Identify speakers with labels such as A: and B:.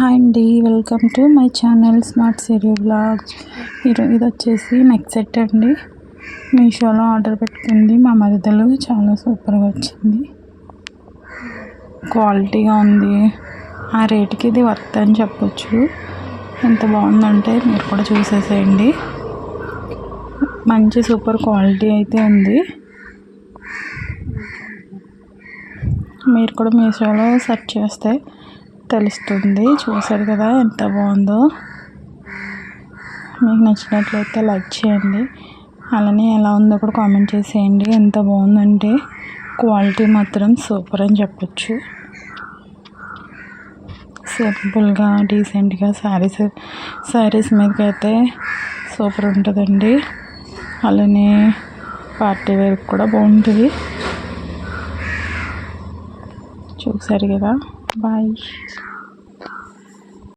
A: Hi అండి, welcome to my channel smart Siri vlogs. ఇది వచ్చేసి నెక్ సెట్ అండి. మీషోలో ఆర్డర్ పెట్టుకుంది మా మరదలు. చాలా సూపర్గా వచ్చింది, క్వాలిటీగా ఉంది. ఆ రేటుకి ఇది వర్త్ అని చెప్పొచ్చు. ఎంత బాగుందంటే మీరు కూడా చూసేసేయండి. మంచి సూపర్ క్వాలిటీ అయితే ఉంది. మీరు కూడా మీషోలో సెర్చ్ చేస్తే తెలుస్తుంది. చూసారు కదా ఎంత బాగుందో. మీకు నచ్చినట్లయితే లైక్ చేయండి, అలానే ఎలా ఉందో కూడా కామెంట్ చేసేయండి. ఎంత బాగుందంటే క్వాలిటీ మాత్రం సూపర్ అని చెప్పొచ్చు. సింపుల్గా డీసెంట్గా శారీస్ మీదకి అయితే సూపర్ ఉంటుందండి. అలానే పార్టీ వేర్ కూడా బాగుంటుంది. చూసారు కదా, బాయ్.